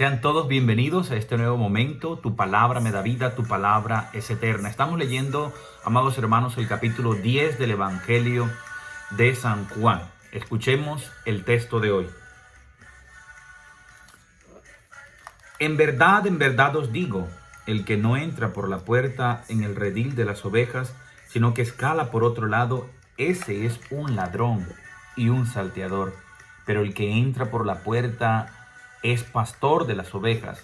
Sean todos bienvenidos a este nuevo momento. Tu palabra me da vida, tu palabra es eterna. Estamos leyendo, amados hermanos, el capítulo 10 del Evangelio de San Juan. Escuchemos el texto de hoy. En verdad os digo, el que no entra por la puerta en el redil de las ovejas, sino que escala por otro lado, ese es un ladrón y un salteador. Pero el que entra por la puerta es pastor de las ovejas.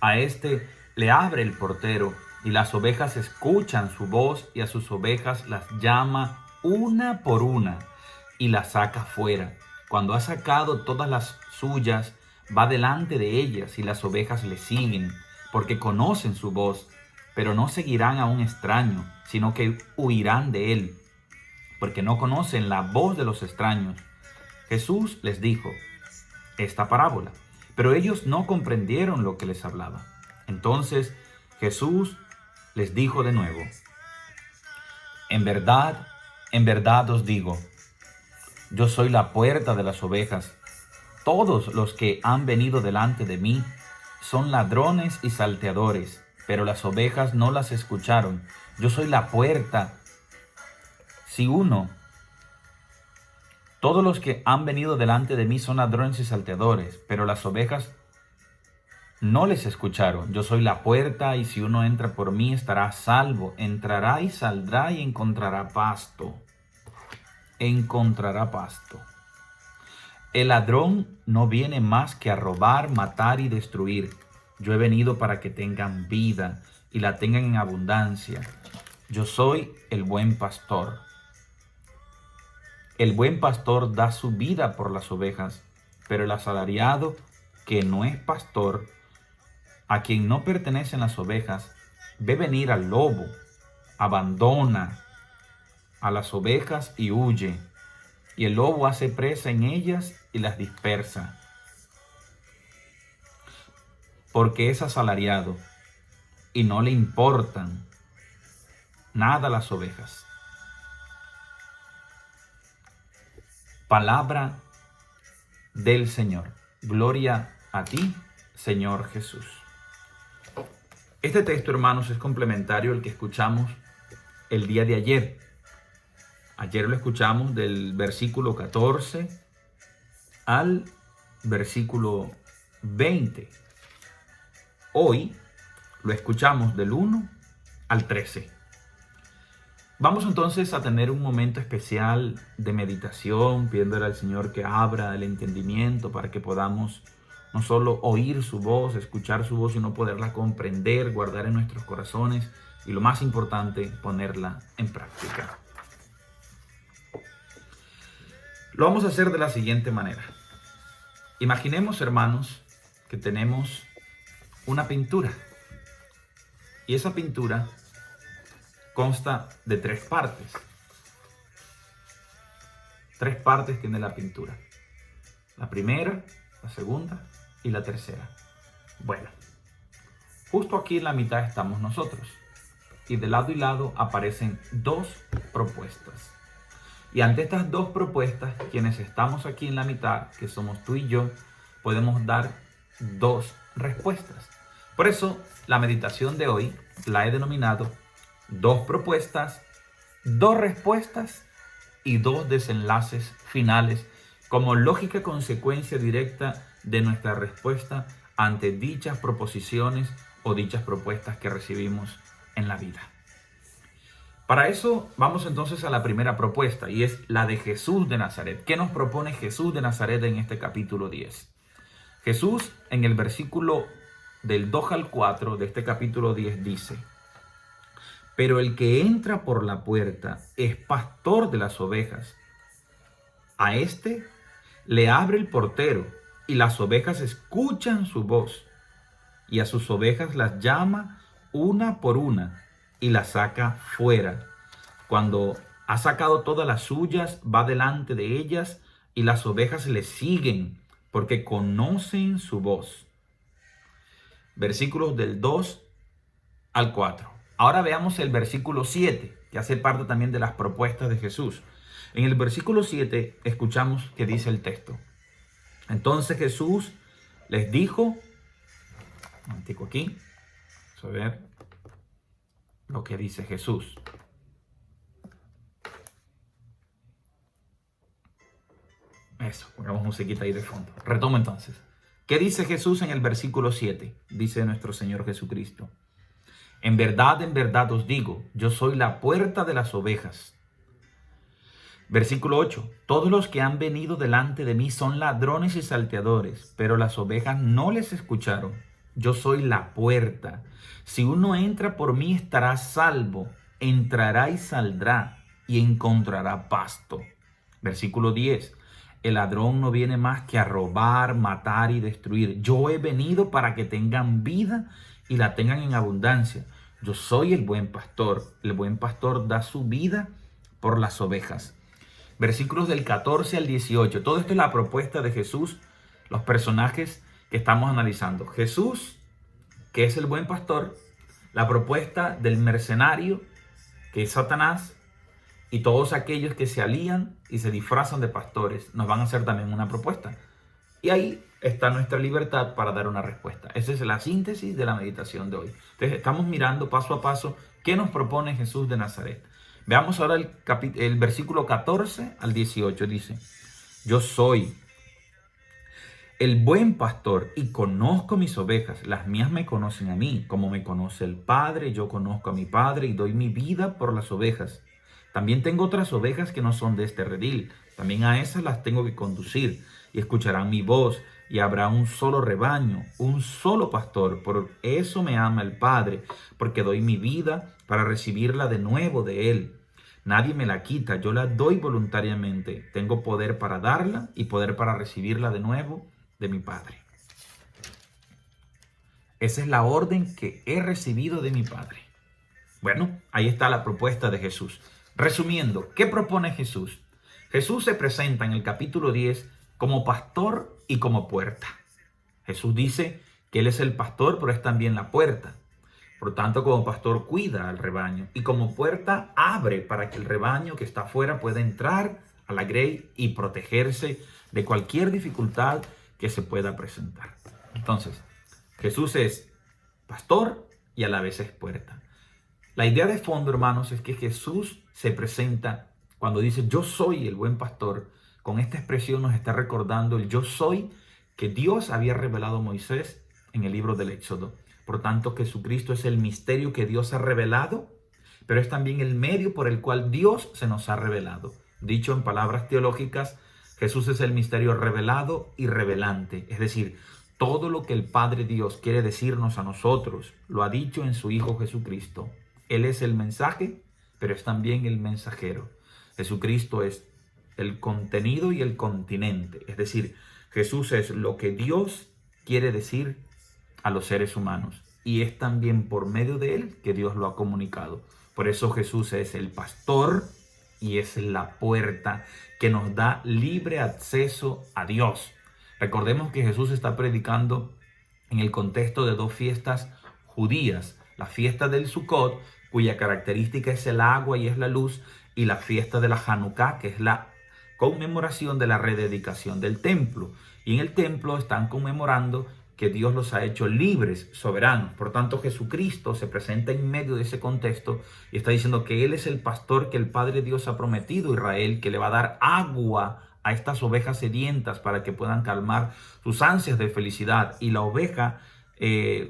A éste le abre el portero, y las ovejas escuchan su voz, y a sus ovejas las llama una por una, y las saca fuera. Cuando ha sacado todas las suyas, va delante de ellas, y las ovejas le siguen, porque conocen su voz, pero no seguirán a un extraño, sino que huirán de él, porque no conocen la voz de los extraños. Jesús les dijo esta parábola, pero ellos no comprendieron lo que les hablaba. Entonces Jesús les dijo de nuevo: en verdad os digo, yo soy la puerta de las ovejas. Todos los que han venido delante de mí son ladrones y salteadores, pero las ovejas no las escucharon. Yo soy la puerta. Todos los que han venido delante de mí son ladrones y salteadores, pero las ovejas no les escucharon. Yo soy la puerta, y si uno entra por mí estará a salvo. Entrará y saldrá y encontrará pasto. Encontrará pasto. El ladrón no viene más que a robar, matar y destruir. Yo he venido para que tengan vida y la tengan en abundancia. Yo soy el buen pastor. El buen pastor da su vida por las ovejas, pero el asalariado, que no es pastor, a quien no pertenecen las ovejas, ve venir al lobo, abandona a las ovejas y huye, y el lobo hace presa en ellas y las dispersa, porque es asalariado y no le importan nada las ovejas. Palabra del Señor. Gloria a ti, Señor Jesús. Este texto, hermanos, es complementario al que escuchamos el día de ayer. Ayer lo escuchamos del versículo 14 al versículo 20. Hoy lo escuchamos del 1 al 13. Vamos entonces a tener un momento especial de meditación, pidiéndole al Señor que abra el entendimiento para que podamos no solo oír su voz, escuchar su voz, sino poderla comprender, guardar en nuestros corazones y, lo más importante, ponerla en práctica. Lo vamos a hacer de la siguiente manera. Imaginemos, hermanos, que tenemos una pintura, y esa pintura consta de 3 partes. 3 partes tiene la pintura: la primera, la segunda y la tercera. Bueno, justo aquí en la mitad estamos nosotros, y de lado y lado aparecen 2 propuestas. Y ante estas 2 propuestas, quienes estamos aquí en la mitad, que somos tú y yo, podemos dar 2 respuestas. Por eso, la meditación de hoy la he denominado 2 propuestas, 2 respuestas y 2 desenlaces finales, como lógica consecuencia directa de nuestra respuesta ante dichas proposiciones o dichas propuestas que recibimos en la vida. Para eso vamos entonces a la primera propuesta, y es la de Jesús de Nazaret. ¿Qué nos propone Jesús de Nazaret en este capítulo 10? Jesús, en el versículo del 2 al 4 de este capítulo 10 dice: pero el que entra por la puerta es pastor de las ovejas. A éste le abre el portero, y las ovejas escuchan su voz, y a sus ovejas las llama una por una, y las saca fuera. Cuando ha sacado todas las suyas, va delante de ellas, y las ovejas le siguen, porque conocen su voz. Versículos del 2 al 4. Ahora veamos el versículo 7, que hace parte también de las propuestas de Jesús. En el versículo 7 escuchamos que dice el texto: entonces Jesús les dijo Antico aquí. Vamos a ver lo que dice Jesús. Eso, pongamos musiquita ahí de fondo. Retomo entonces. ¿Qué dice Jesús en el versículo 7? Dice nuestro Señor Jesucristo. En verdad os digo, yo soy la puerta de las ovejas. Versículo 8. Todos los que han venido delante de mí son ladrones y salteadores, pero las ovejas no les escucharon. Yo soy la puerta. Si uno entra por mí estará salvo, entrará y saldrá y encontrará pasto. Versículo 10. El ladrón no viene más que a robar, matar y destruir. Yo he venido para que tengan vida y la tengan en abundancia. Yo soy el buen pastor. El buen pastor da su vida por las ovejas. Versículos del 14 al 18. Todo esto es la propuesta de Jesús, los personajes que estamos analizando. Jesús, que es el buen pastor, la propuesta del mercenario, que es Satanás, y todos aquellos que se alían y se disfrazan de pastores nos van a hacer también una propuesta. Y ahí está nuestra libertad para dar una respuesta. Esa es la síntesis de la meditación de hoy. Entonces estamos mirando paso a paso qué nos propone Jesús de Nazaret. Veamos ahora el versículo 14 al 18. Dice, yo soy el buen pastor y conozco mis ovejas. Las mías me conocen a mí. Como me conoce el Padre, yo conozco a mi Padre y doy mi vida por las ovejas. También tengo otras ovejas que no son de este redil. También a esas las tengo que conducir y escucharán mi voz y habrá un solo rebaño, un solo pastor. Por eso me ama el Padre, porque doy mi vida para recibirla de nuevo de Él. Nadie me la quita, yo la doy voluntariamente. Tengo poder para darla y poder para recibirla de nuevo de mi Padre. Esa es la orden que he recibido de mi Padre. Bueno, ahí está la propuesta de Jesús. Resumiendo, ¿qué propone Jesús? Jesús se presenta en el capítulo 10 como pastor y como puerta. Jesús dice que Él es el pastor, pero es también la puerta. Por tanto, como pastor cuida al rebaño y como puerta abre para que el rebaño que está afuera pueda entrar a la grey y protegerse de cualquier dificultad que se pueda presentar. Entonces, Jesús es pastor y a la vez es puerta. La idea de fondo, hermanos, es que Jesús se presenta cuando dice yo soy el buen pastor. Con esta expresión nos está recordando el yo soy que Dios había revelado a Moisés en el libro del Éxodo. Por tanto, Jesucristo es el misterio que Dios ha revelado, pero es también el medio por el cual Dios se nos ha revelado. Dicho en palabras teológicas, Jesús es el misterio revelado y revelante. Es decir, todo lo que el Padre Dios quiere decirnos a nosotros, lo ha dicho en su Hijo Jesucristo. Él es el mensaje, pero es también el mensajero. Jesucristo es el contenido y el continente. Es decir, Jesús es lo que Dios quiere decir a los seres humanos. Y es también por medio de Él que Dios lo ha comunicado. Por eso Jesús es el pastor y es la puerta que nos da libre acceso a Dios. Recordemos que Jesús está predicando en el contexto de dos fiestas judías. La fiesta del Sukkot, cuya característica es el agua y es la luz, y la fiesta de la Hanukkah, que es la conmemoración de la rededicación del templo. Y en el templo están conmemorando que Dios los ha hecho libres, soberanos. Por tanto, Jesucristo se presenta en medio de ese contexto y está diciendo que Él es el pastor que el Padre Dios ha prometido a Israel, que le va a dar agua a estas ovejas sedientas para que puedan calmar sus ansias de felicidad. Y la oveja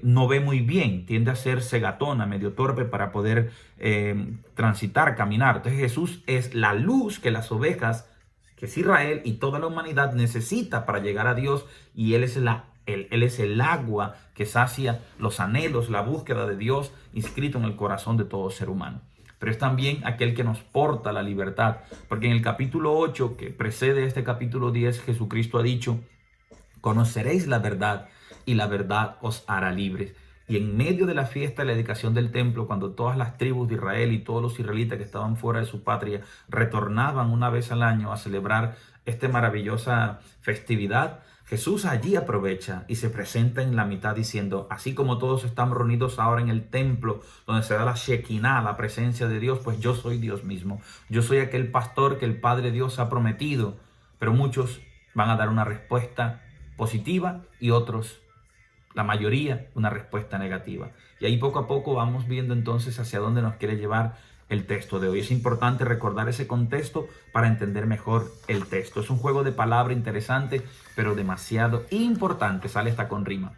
no ve muy bien, tiende a ser cegatona, medio torpe para poder transitar, caminar. Entonces Jesús es la luz que las ovejas, que es Israel y toda la humanidad necesita para llegar a Dios, y Él es el agua que sacia los anhelos, la búsqueda de Dios inscrito en el corazón de todo ser humano. Pero es también aquel que nos porta la libertad, porque en el capítulo 8, que precede este capítulo 10, Jesucristo ha dicho: conoceréis la verdad y la verdad os hará libres. Y en medio de la fiesta de la dedicación del templo, cuando todas las tribus de Israel y todos los israelitas que estaban fuera de su patria retornaban una vez al año a celebrar esta maravillosa festividad, Jesús allí aprovecha y se presenta en la mitad diciendo: así como todos están reunidos ahora en el templo donde se da la Shekinah, la presencia de Dios, pues yo soy Dios mismo. Yo soy aquel pastor que el Padre Dios ha prometido. Pero muchos van a dar una respuesta positiva y otros la mayoría una respuesta negativa. Y ahí poco a poco vamos viendo entonces hacia dónde nos quiere llevar el texto de hoy. Es importante recordar ese contexto para entender mejor el texto. Es un juego de palabras interesante, pero demasiado importante. Sale hasta con rima.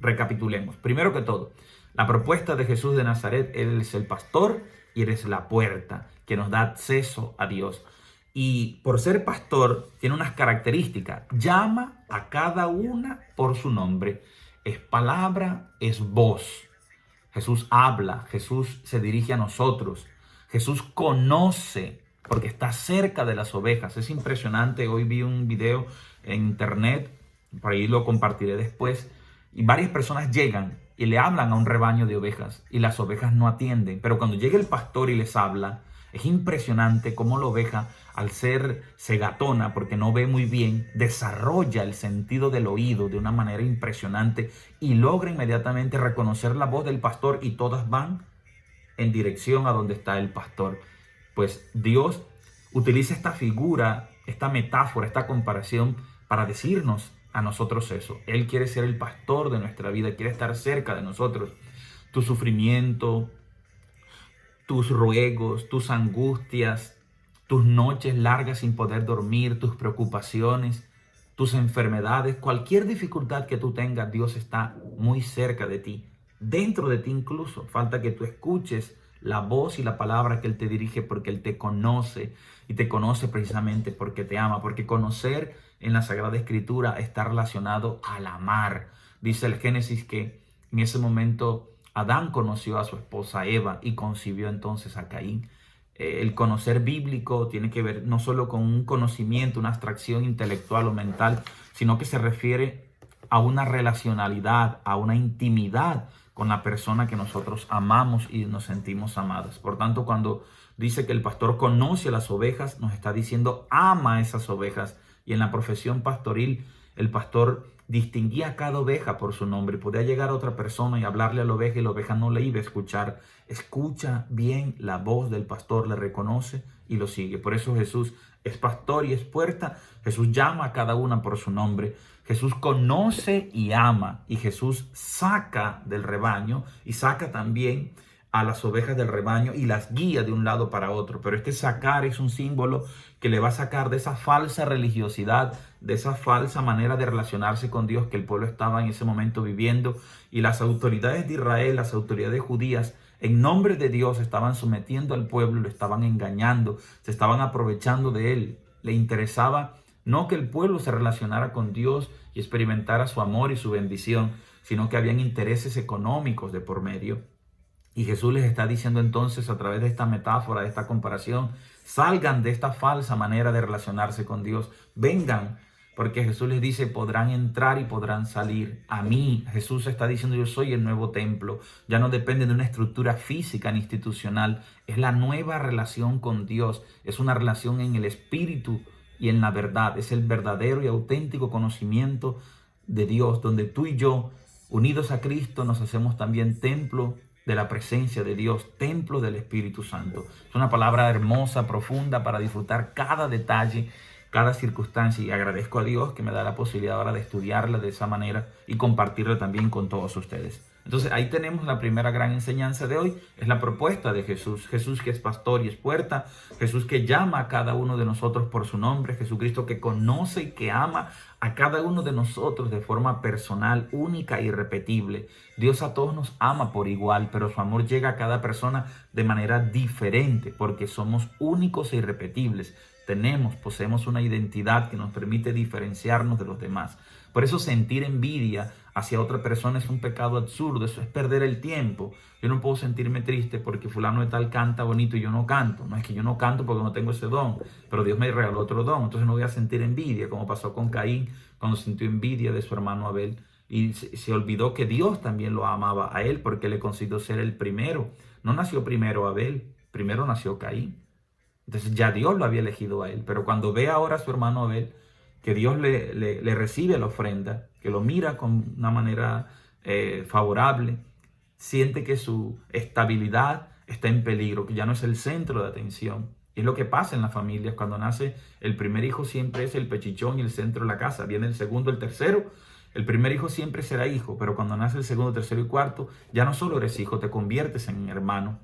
Recapitulemos. Primero que todo, la propuesta de Jesús de Nazaret: Él es el pastor y eres la puerta que nos da acceso a Dios. Y por ser pastor, tiene unas características. Llama a cada una por su nombre. Es palabra, es voz. Jesús habla, Jesús se dirige a nosotros. Jesús conoce porque está cerca de las ovejas. Es impresionante. Hoy vi un video en internet, por ahí lo compartiré después, y varias personas llegan y le hablan a un rebaño de ovejas y las ovejas no atienden. Pero cuando llega el pastor y les habla, es impresionante cómo la oveja, al ser cegatona, porque no ve muy bien, desarrolla el sentido del oído de una manera impresionante y logra inmediatamente reconocer la voz del pastor, y todas van en dirección a donde está el pastor. Pues Dios utiliza esta figura, esta metáfora, esta comparación para decirnos a nosotros eso. Él quiere ser el pastor de nuestra vida, quiere estar cerca de nosotros. Tu sufrimiento, tus ruegos, tus angustias, tus noches largas sin poder dormir, tus preocupaciones, tus enfermedades, cualquier dificultad que tú tengas, Dios está muy cerca de ti, dentro de ti incluso. Falta que tú escuches la voz y la palabra que Él te dirige, porque Él te conoce, y te conoce precisamente porque te ama, porque conocer en la Sagrada Escritura está relacionado al amar. Dice el Génesis que en ese momento Adán conoció a su esposa Eva y concibió entonces a Caín. El conocer bíblico tiene que ver no solo con un conocimiento, una abstracción intelectual o mental, sino que se refiere a una relacionalidad, a una intimidad con la persona que nosotros amamos y nos sentimos amados. Por tanto, cuando dice que el pastor conoce a las ovejas, nos está diciendo ama a esas ovejas. Y en la profesión pastoril, el pastor distinguía a cada oveja por su nombre. Podía llegar a otra persona y hablarle a la oveja, y la oveja no le iba a escuchar. Escucha bien la voz del pastor, le reconoce y lo sigue. Por eso Jesús es pastor y es puerta. Jesús llama a cada una por su nombre. Jesús conoce y ama, y Jesús saca del rebaño y saca también a las ovejas del rebaño y las guía de un lado para otro. Pero este sacar es un símbolo que le va a sacar de esa falsa religiosidad, de esa falsa manera de relacionarse con Dios que el pueblo estaba en ese momento viviendo. Y las autoridades de Israel, las autoridades judías, en nombre de Dios estaban sometiendo al pueblo, lo estaban engañando, se estaban aprovechando de él. Le interesaba no que el pueblo se relacionara con Dios y experimentara su amor y su bendición, sino que habían intereses económicos de por medio. Y Jesús les está diciendo entonces, a través de esta metáfora, de esta comparación: salgan de esta falsa manera de relacionarse con Dios, vengan, porque Jesús les dice: podrán entrar y podrán salir a mí. Jesús está diciendo: yo soy el nuevo templo. Ya no depende de una estructura física ni institucional, es la nueva relación con Dios, es una relación en el Espíritu y en la verdad, es el verdadero y auténtico conocimiento de Dios, donde tú y yo, unidos a Cristo, nos hacemos también templo de la presencia de Dios, templo del Espíritu Santo. Es una palabra hermosa, profunda, para disfrutar cada detalle, cada circunstancia, y agradezco a Dios que me da la posibilidad ahora de estudiarla de esa manera y compartirla también con todos ustedes. Entonces ahí tenemos la primera gran enseñanza de hoy, es la propuesta de Jesús. Jesús que es pastor y es puerta, Jesús que llama a cada uno de nosotros por su nombre, Jesucristo que conoce y que ama a cada uno de nosotros de forma personal, única e irrepetible. Dios a todos nos ama por igual, pero su amor llega a cada persona de manera diferente, porque somos únicos e irrepetibles. Poseemos una identidad que nos permite diferenciarnos de los demás. Por eso sentir envidia hacia otra persona es un pecado absurdo, eso es perder el tiempo. Yo no puedo sentirme triste porque fulano de tal canta bonito y yo no canto. No es que yo no canto porque no tengo ese don, pero Dios me regaló otro don, entonces no voy a sentir envidia, como pasó con Caín cuando sintió envidia de su hermano Abel. Y se olvidó que Dios también lo amaba a él, porque le consideró ser el primero. No nació primero Abel, primero nació Caín. Entonces ya Dios lo había elegido a él. Pero cuando ve ahora a su hermano Abel, que Dios le recibe la ofrenda, que lo mira con una manera favorable, siente que su estabilidad está en peligro, que ya no es el centro de atención. Y es lo que pasa en las familias. Cuando nace el primer hijo, siempre es el pechichón y el centro de la casa. Viene el segundo, el tercero, El primer hijo siempre será hijo, pero cuando nace el segundo, tercero y cuarto, ya no solo eres hijo, te conviertes en hermano.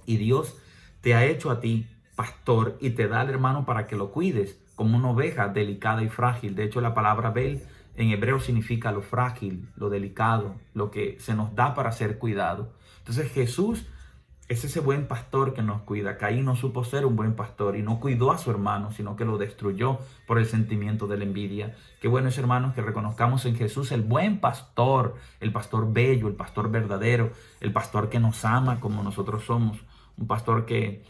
Y Dios te ha hecho a ti pastor y te da al hermano para que lo cuides como una oveja delicada y frágil. De hecho, la palabra bel en hebreo significa lo frágil, lo delicado, lo que se nos da para ser cuidado. Entonces Jesús es ese buen pastor que nos cuida. Caín no supo ser un buen pastor y no cuidó a su hermano, sino que lo destruyó por el sentimiento de la envidia. Qué bueno es, hermanos, que reconozcamos en Jesús el buen pastor, el pastor bello, el pastor verdadero, el pastor que nos ama como nosotros somos, un pastor que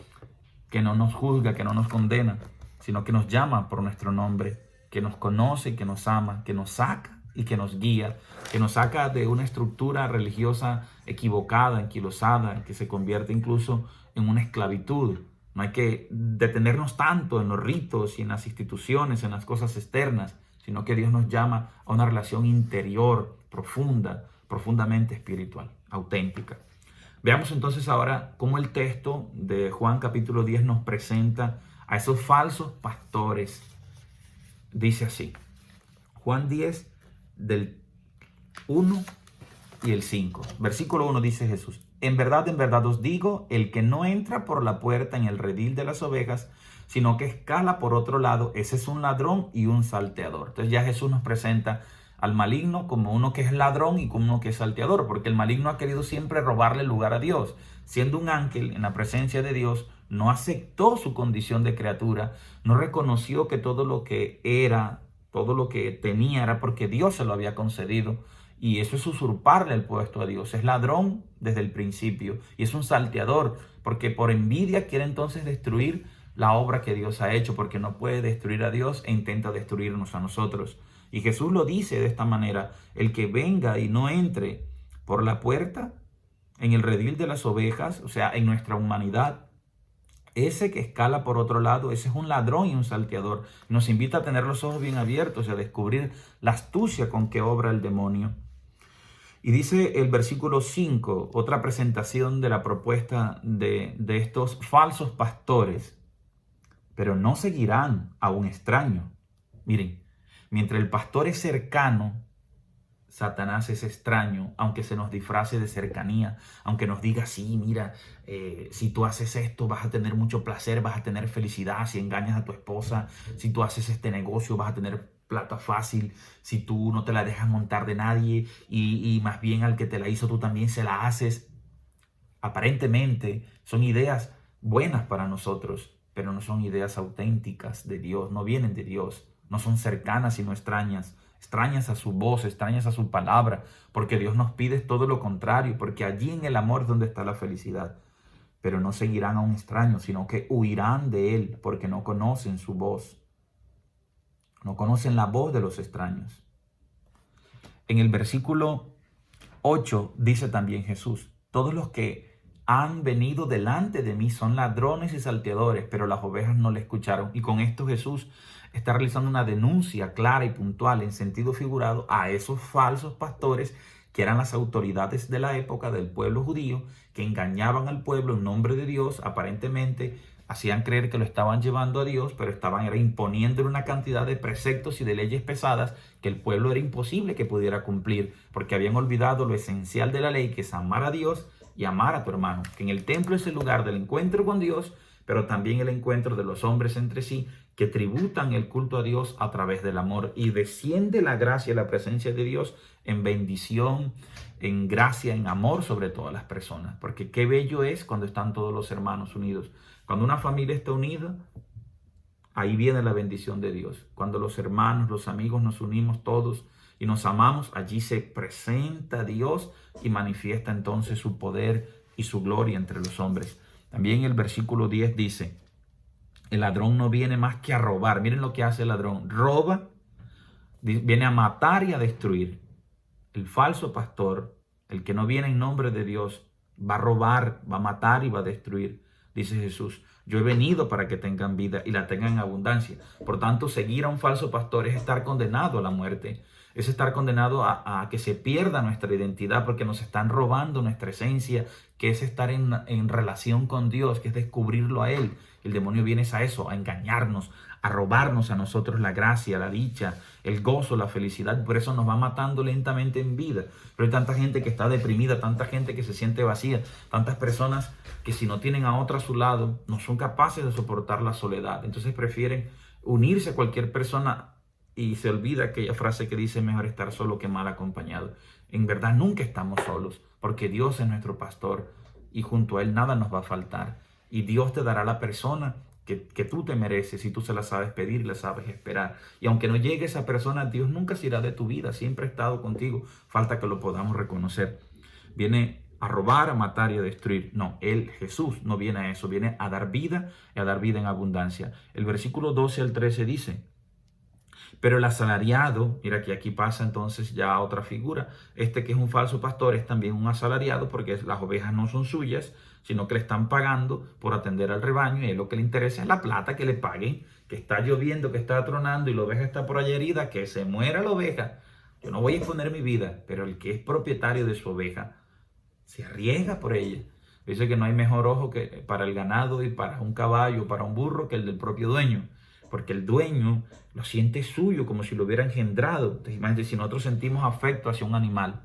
no nos juzga, que no nos condena, sino que nos llama por nuestro nombre, que nos conoce, que nos ama, que nos saca y que nos guía, que nos saca de una estructura religiosa equivocada, enquilosada, que se convierte incluso en una esclavitud. No hay que detenernos tanto en los ritos y en las instituciones, en las cosas externas, sino que Dios nos llama a una relación interior, profunda, profundamente espiritual, auténtica. Veamos entonces ahora cómo el texto de Juan capítulo 10 nos presenta a esos falsos pastores. Dice así, Juan 10 del 1 y el 5. Versículo 1 dice Jesús, en verdad os digo, el que no entra por la puerta en el redil de las ovejas, sino que escala por otro lado, ese es un ladrón y un salteador. Entonces ya Jesús nos presenta al maligno como uno que es ladrón y como uno que es salteador, porque el maligno ha querido siempre robarle el lugar a Dios. Siendo un ángel en la presencia de Dios, no aceptó su condición de criatura, no reconoció que todo lo que era, todo lo que tenía era porque Dios se lo había concedido. Y eso es usurparle el puesto a Dios. Es ladrón desde el principio y es un salteador, porque por envidia quiere entonces destruir la obra que Dios ha hecho, porque no puede destruir a Dios e intenta destruirnos a nosotros. Y Jesús lo dice de esta manera, el que venga y no entre por la puerta en el redil de las ovejas, o sea, en nuestra humanidad, ese que escala por otro lado, ese es un ladrón y un salteador. Nos invita a tener los ojos bien abiertos y a descubrir la astucia con que obra el demonio. Y dice el versículo 5, otra presentación de la propuesta de estos falsos pastores, pero no seguirán a un extraño. Miren, mientras el pastor es cercano, Satanás es extraño, aunque se nos disfrace de cercanía, aunque nos diga, sí, mira, si tú haces esto vas a tener mucho placer, vas a tener felicidad, si engañas a tu esposa, si tú haces este negocio vas a tener plata fácil, si tú no te la dejas montar de nadie y más bien al que te la hizo tú también se la haces. Aparentemente son ideas buenas para nosotros, pero no son ideas auténticas de Dios, no vienen de Dios, no son cercanas sino extrañas. Extrañas a su voz, extrañas a su palabra, porque Dios nos pide todo lo contrario, porque allí en el amor es donde está la felicidad. Pero no seguirán a un extraño, sino que huirán de él, porque no conocen su voz. No conocen la voz de los extraños. En el versículo 8 dice también Jesús, todos los que han venido delante de mí son ladrones y salteadores, pero las ovejas no le escucharon. Y con esto Jesús está realizando una denuncia clara y puntual en sentido figurado a esos falsos pastores que eran las autoridades de la época del pueblo judío, que engañaban al pueblo en nombre de Dios, aparentemente hacían creer que lo estaban llevando a Dios, pero estaban imponiendo una cantidad de preceptos y de leyes pesadas que el pueblo era imposible que pudiera cumplir, porque habían olvidado lo esencial de la ley, que es amar a Dios y amar a tu hermano, que en el templo es el lugar del encuentro con Dios, pero también el encuentro de los hombres entre sí, que tributan el culto a Dios a través del amor, y desciende la gracia y la presencia de Dios en bendición, en gracia, en amor sobre todas las personas, porque qué bello es cuando están todos los hermanos unidos. Cuando una familia está unida, ahí viene la bendición de Dios. Cuando los hermanos, los amigos nos unimos todos y nos amamos, allí se presenta Dios y manifiesta entonces su poder y su gloria entre los hombres. También el versículo 10 dice, el ladrón no viene más que a robar. Miren lo que hace el ladrón. Roba, viene a matar y a destruir. El falso pastor, el que no viene en nombre de Dios, va a robar, va a matar y va a destruir. Dice Jesús, yo he venido para que tengan vida y la tengan en abundancia. Por tanto, seguir a un falso pastor es estar condenado a la muerte. Es estar condenado a que se pierda nuestra identidad, porque nos están robando nuestra esencia, que es estar en relación con Dios, que es descubrirlo a Él. El demonio viene a eso, a engañarnos, a robarnos a nosotros la gracia, la dicha, el gozo, la felicidad. Por eso nos va matando lentamente en vida. Pero hay tanta gente que está deprimida, tanta gente que se siente vacía, tantas personas que si no tienen a otra a su lado, no son capaces de soportar la soledad. Entonces prefieren unirse a cualquier persona y se olvida aquella frase que dice mejor estar solo que mal acompañado. En verdad nunca estamos solos, porque Dios es nuestro pastor y junto a Él nada nos va a faltar. Y Dios te dará la persona que tú te mereces si tú se la sabes pedir y la sabes esperar. Y aunque no llegue esa persona, Dios nunca se irá de tu vida, siempre ha estado contigo. Falta que lo podamos reconocer. Viene a robar, a matar y a destruir. No, Él, Jesús, no viene a eso, viene a dar vida y a dar vida en abundancia. El versículo 12 al 13 dice: pero el asalariado, mira que aquí pasa entonces ya a otra figura. Este que es un falso pastor es también un asalariado, porque las ovejas no son suyas, sino que le están pagando por atender al rebaño, y a él lo que le interesa es la plata, que le paguen, que está lloviendo, que está tronando y la oveja está por allá herida, que se muera la oveja. Yo no voy a exponer mi vida, pero el que es propietario de su oveja se arriesga por ella. Dice que no hay mejor ojo que para el ganado y para un caballo, para un burro, que el del propio dueño. Porque el dueño lo siente suyo, como si lo hubiera engendrado. Entonces, imagínate, si nosotros sentimos afecto hacia un animal,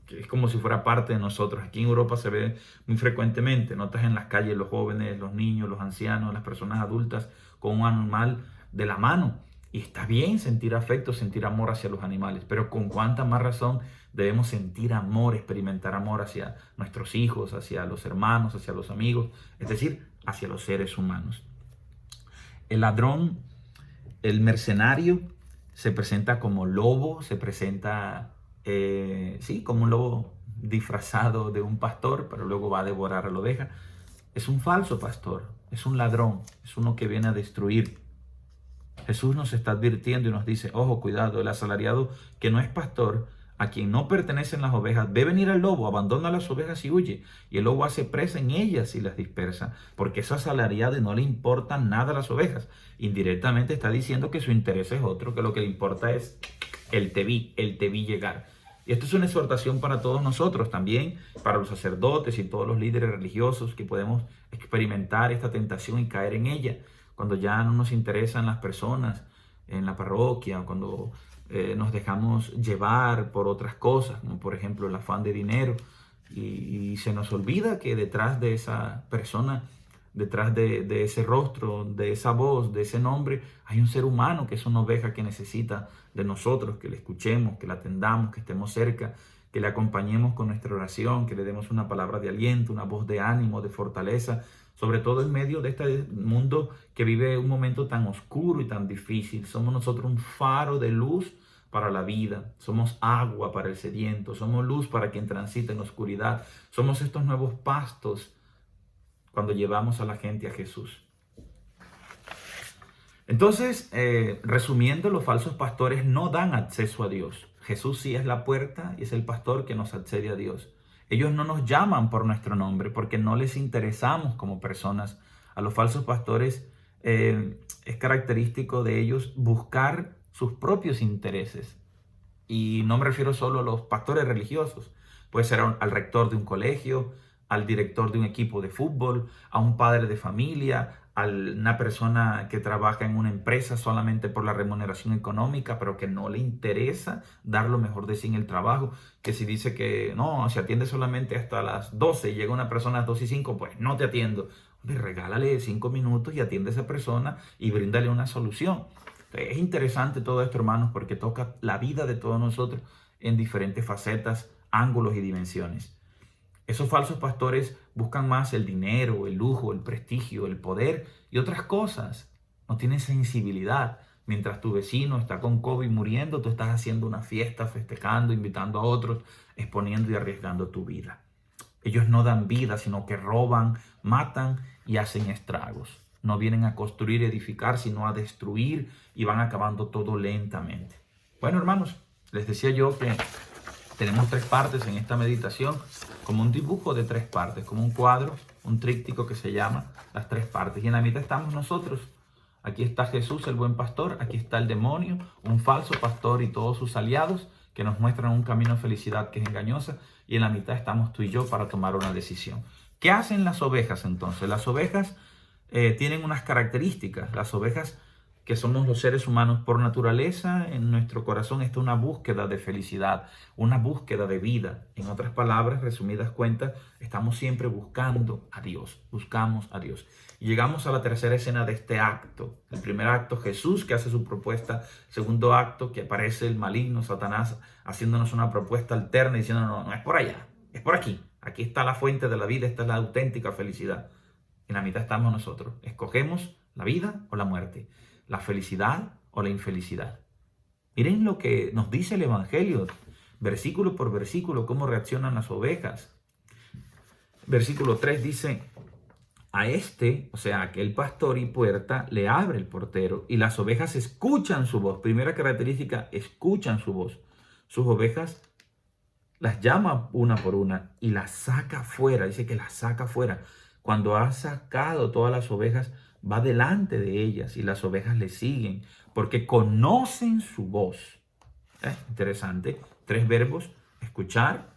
que es como si fuera parte de nosotros. Aquí en Europa se ve muy frecuentemente. Notas en las calles los jóvenes, los niños, los ancianos, las personas adultas con un animal de la mano. Y está bien sentir afecto, sentir amor hacia los animales, pero con cuánta más razón debemos sentir amor, experimentar amor hacia nuestros hijos, hacia los hermanos, hacia los amigos, es decir, hacia los seres humanos. El ladrón, el mercenario, se presenta como lobo, se presenta, como un lobo disfrazado de un pastor, pero luego va a devorar a la oveja. Es un falso pastor, es un ladrón, es uno que viene a destruir. Jesús nos está advirtiendo y nos dice: ojo, cuidado, el asalariado que no es pastor, a quien no pertenecen las ovejas, ve venir al lobo, abandona las ovejas y huye. Y el lobo hace presa en ellas y las dispersa, porque es asalariado y no le importan nada las ovejas. Indirectamente está diciendo que su interés es otro, que lo que le importa es el te vi llegar. Y esto es una exhortación para todos nosotros también, para los sacerdotes y todos los líderes religiosos que podemos experimentar esta tentación y caer en ella. Cuando ya no nos interesan las personas en la parroquia, cuando nos dejamos llevar por otras cosas, como por ejemplo el afán de dinero, y se nos olvida que detrás de esa persona, detrás de ese rostro, de esa voz, de ese nombre, hay un ser humano que es una oveja que necesita de nosotros, que le escuchemos, que la atendamos, que estemos cerca, que le acompañemos con nuestra oración, que le demos una palabra de aliento, una voz de ánimo, de fortaleza, sobre todo en medio de este mundo que vive un momento tan oscuro y tan difícil. Somos nosotros un faro de luz para la vida, somos agua para el sediento, somos luz para quien transita en la oscuridad, somos estos nuevos pastos cuando llevamos a la gente a Jesús. Entonces, resumiendo, los falsos pastores no dan acceso a Dios. Jesús sí es la puerta y es el pastor que nos accede a Dios. Ellos no nos llaman por nuestro nombre porque no les interesamos como personas. A los falsos pastores es característico de ellos buscar sus propios intereses. Y no me refiero solo a los pastores religiosos. Puede ser al rector de un colegio, al director de un equipo de fútbol, a un padre de familia, a una persona que trabaja en una empresa solamente por la remuneración económica, pero que no le interesa dar lo mejor de sí en el trabajo, que si dice que no, se atiende solamente hasta las 12 y llega una persona a las 2:05, pues no te atiendo. Hombre, regálale 5 minutos y atiende a esa persona y bríndale una solución. Entonces, es interesante todo esto, hermanos, porque toca la vida de todos nosotros en diferentes facetas, ángulos y dimensiones. Esos falsos pastores buscan más el dinero, el lujo, el prestigio, el poder y otras cosas. No tienen sensibilidad. Mientras tu vecino está con COVID muriendo, tú estás haciendo una fiesta, festejando, invitando a otros, exponiendo y arriesgando tu vida. Ellos no dan vida, sino que roban, matan y hacen estragos. No vienen a construir, edificar, sino a destruir, y van acabando todo lentamente. Bueno, hermanos, les decía yo que tenemos 3 partes en esta meditación, como un dibujo de 3 partes, como un cuadro, un tríptico que se llama las 3 partes. Y en la mitad estamos nosotros. Aquí está Jesús, el buen pastor. Aquí está el demonio, un falso pastor y todos sus aliados que nos muestran un camino de felicidad que es engañosa. Y en la mitad estamos tú y yo para tomar una decisión. ¿Qué hacen las ovejas entonces? Las ovejas tienen unas características. Las ovejas, que somos los seres humanos por naturaleza, en nuestro corazón está una búsqueda de felicidad, una búsqueda de vida. En otras palabras, resumidas cuentas, estamos siempre buscando a Dios, buscamos a Dios. Y llegamos a la tercera escena de este acto. El primer acto, Jesús, que hace su propuesta. El segundo acto, que aparece el maligno, Satanás, haciéndonos una propuesta alterna, diciendo, no, no es por allá, es por aquí. Aquí está la fuente de la vida, esta es la auténtica felicidad. En la mitad estamos nosotros. Escogemos la vida o la muerte, la felicidad o la infelicidad. Miren lo que nos dice el Evangelio, versículo por versículo, cómo reaccionan las ovejas. Versículo 3 dice, a este, o sea, aquel pastor y puerta, le abre el portero y las ovejas escuchan su voz. Primera característica, escuchan su voz. Sus ovejas las llama una por una y las saca fuera. Dice que las saca fuera. Cuando ha sacado todas las ovejas, va delante de ellas y las ovejas le siguen porque conocen su voz. Interesante. 3 verbos: escuchar,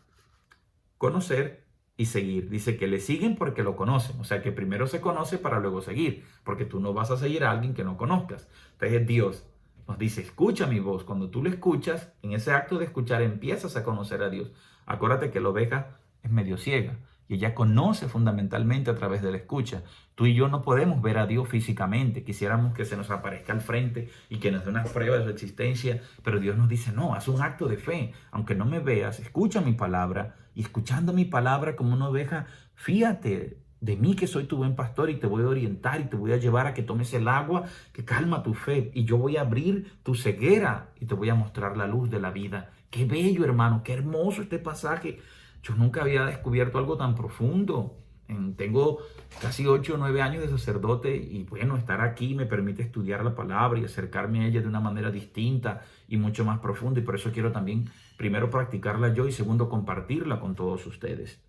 conocer y seguir. Dice que le siguen porque lo conocen. O sea que primero se conoce para luego seguir, porque tú no vas a seguir a alguien que no conozcas. Entonces Dios nos dice, escucha mi voz. Cuando tú le escuchas, en ese acto de escuchar empiezas a conocer a Dios. Acuérdate que la oveja es medio ciega y ella conoce fundamentalmente a través de la escucha. Tú y yo no podemos ver a Dios físicamente. Quisiéramos que se nos aparezca al frente y que nos dé una prueba de su existencia, pero Dios nos dice, no, haz un acto de fe. Aunque no me veas, escucha mi palabra, y escuchando mi palabra como una oveja, fíjate de mí que soy tu buen pastor y te voy a orientar y te voy a llevar a que tomes el agua que calma tu fe, y yo voy a abrir tu ceguera y te voy a mostrar la luz de la vida. Qué bello, hermano, qué hermoso este pasaje. Yo nunca había descubierto algo tan profundo. Tengo casi 8 o 9 años de sacerdote y bueno, estar aquí me permite estudiar la palabra y acercarme a ella de una manera distinta y mucho más profunda, y por eso quiero también primero practicarla yo y segundo compartirla con todos ustedes.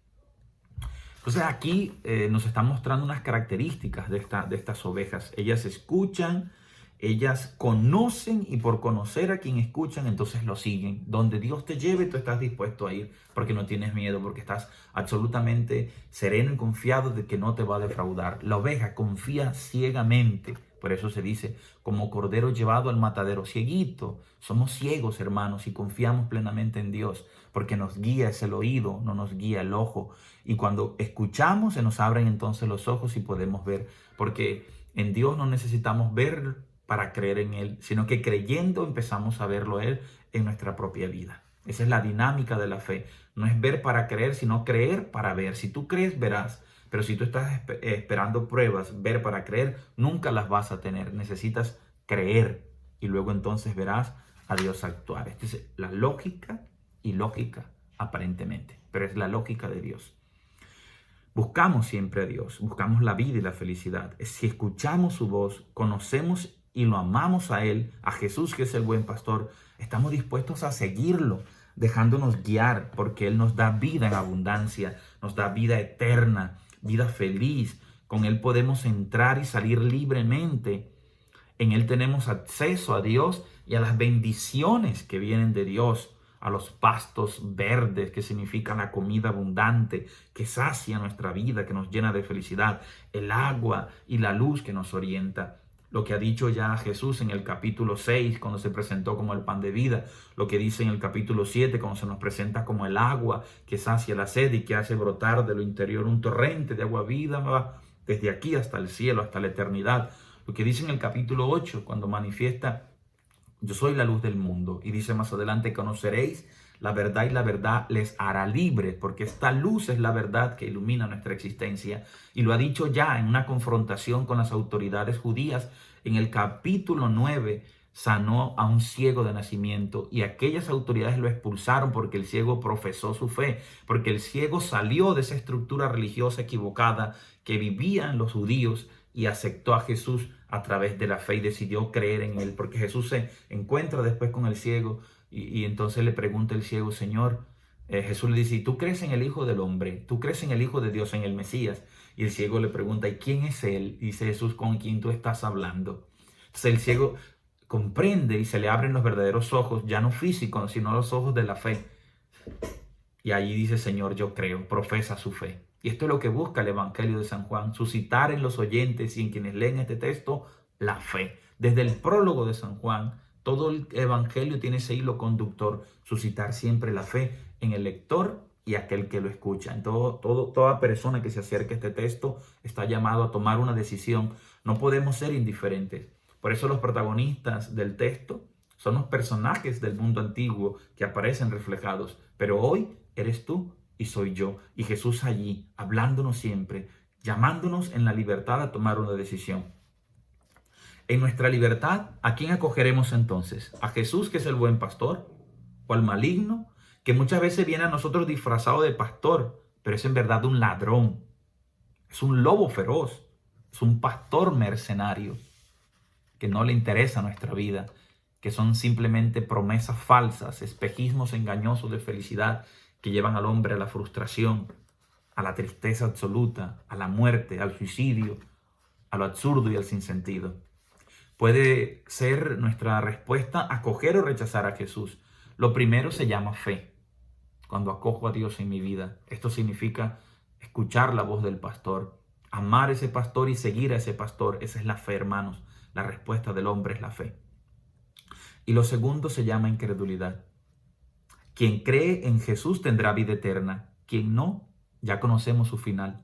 Entonces aquí nos están mostrando unas características de estas ovejas. Ellas escuchan, ellas conocen, y por conocer a quien escuchan, entonces lo siguen. Donde Dios te lleve, tú estás dispuesto a ir porque no tienes miedo, porque estás absolutamente sereno y confiado de que no te va a defraudar. La oveja confía ciegamente. Por eso se dice, como cordero llevado al matadero, cieguito. Somos ciegos, hermanos, y confiamos plenamente en Dios, porque nos guía es el oído, no nos guía el ojo. Y cuando escuchamos, se nos abren entonces los ojos y podemos ver, porque en Dios no necesitamos ver para creer en Él, sino que creyendo empezamos a verlo a Él en nuestra propia vida. Esa es la dinámica de la fe. No es ver para creer, sino creer para ver. Si tú crees, verás. Pero si tú estás esperando pruebas, ver para creer, nunca las vas a tener. Necesitas creer y luego entonces verás a Dios actuar. Esta es la lógica ilógica, aparentemente, pero es la lógica de Dios. Buscamos siempre a Dios, buscamos la vida y la felicidad. Si escuchamos su voz, conocemos y lo amamos a Él, a Jesús, que es el buen pastor, estamos dispuestos a seguirlo, dejándonos guiar, porque Él nos da vida en abundancia, nos da vida eterna, vida feliz. Con Él podemos entrar y salir libremente. En Él tenemos acceso a Dios y a las bendiciones que vienen de Dios, a los pastos verdes, que significan la comida abundante, que sacia nuestra vida, que nos llena de felicidad, el agua y la luz que nos orienta. Lo que ha dicho ya Jesús en el capítulo 6, cuando se presentó como el pan de vida. Lo que dice en el capítulo 7, cuando se nos presenta como el agua que sacia la sed y que hace brotar de lo interior un torrente de agua viva, desde aquí hasta el cielo, hasta la eternidad. Lo que dice en el capítulo 8, cuando manifiesta, yo soy la luz del mundo. Y dice más adelante, conoceréis la verdad y la verdad les hará libres, porque esta luz es la verdad que ilumina nuestra existencia. Y lo ha dicho ya en una confrontación con las autoridades judías. En el capítulo 9 sanó a un ciego de nacimiento y aquellas autoridades lo expulsaron porque el ciego profesó su fe, porque el ciego salió de esa estructura religiosa equivocada que vivían los judíos y aceptó a Jesús a través de la fe y decidió creer en Él, porque Jesús se encuentra después con el ciego y entonces le pregunta el ciego, Señor, Jesús le dice, ¿y tú crees en el Hijo del Hombre? ¿Tú crees en el Hijo de Dios, en el Mesías? Y el ciego le pregunta, ¿y quién es Él? Y dice Jesús, ¿con quién tú estás hablando? Entonces el ciego comprende y se le abren los verdaderos ojos, ya no físicos, sino los ojos de la fe. y allí dice, Señor, yo creo, profesa su fe. Y esto es lo que busca el Evangelio de San Juan, suscitar en los oyentes y en quienes leen este texto la fe. Desde el prólogo de San Juan, todo el Evangelio tiene ese hilo conductor, suscitar siempre la fe en el lector y aquel que lo escucha. En toda persona que se acerque a este texto está llamado a tomar una decisión. No podemos ser indiferentes. Por eso los protagonistas del texto son los personajes del mundo antiguo que aparecen reflejados. Pero hoy eres tú y soy yo. Y Jesús allí, hablándonos siempre, llamándonos en la libertad a tomar una decisión. En nuestra libertad, ¿a quién acogeremos entonces? ¿A Jesús, que es el buen pastor? ¿O al maligno, que muchas veces viene a nosotros disfrazado de pastor, pero es en verdad un ladrón? Es un lobo feroz, es un pastor mercenario, que no le interesa nuestra vida, que son simplemente promesas falsas, espejismos engañosos de felicidad que llevan al hombre a la frustración, a la tristeza absoluta, a la muerte, al suicidio, a lo absurdo y al sinsentido. Puede ser nuestra respuesta acoger o rechazar a Jesús. Lo primero se llama fe. Cuando acojo a Dios en mi vida, esto significa escuchar la voz del pastor, amar a ese pastor y seguir a ese pastor. Esa es la fe, hermanos. La respuesta del hombre es la fe. Y lo segundo se llama incredulidad. Quien cree en Jesús tendrá vida eterna. Quien no, ya conocemos su final.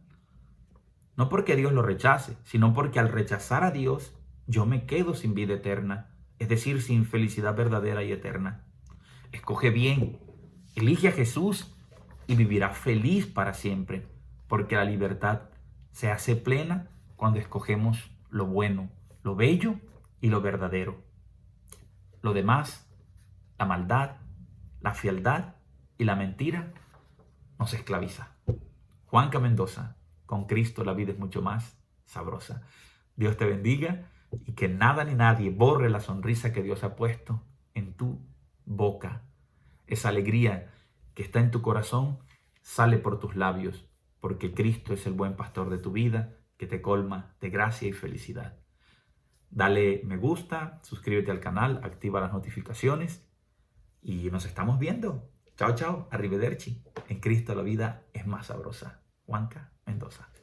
No porque Dios lo rechace, sino porque al rechazar a Dios, yo me quedo sin vida eterna, es decir, sin felicidad verdadera y eterna. Escoge bien, elige a Jesús y vivirá feliz para siempre, porque la libertad se hace plena cuando escogemos lo bueno, lo bello y lo verdadero. Lo demás, la maldad, la fealdad y la mentira, nos esclaviza. Juanca Mendoza, con Cristo la vida es mucho más sabrosa. Dios te bendiga y que nada ni nadie borre la sonrisa que Dios ha puesto en tu boca. Esa alegría que está en tu corazón sale por tus labios, porque Cristo es el buen pastor de tu vida, que te colma de gracia y felicidad. Dale me gusta, suscríbete al canal, activa las notificaciones y nos estamos viendo. Chao, chao, arrivederci. En Cristo la vida es más sabrosa. Juanca Mendoza.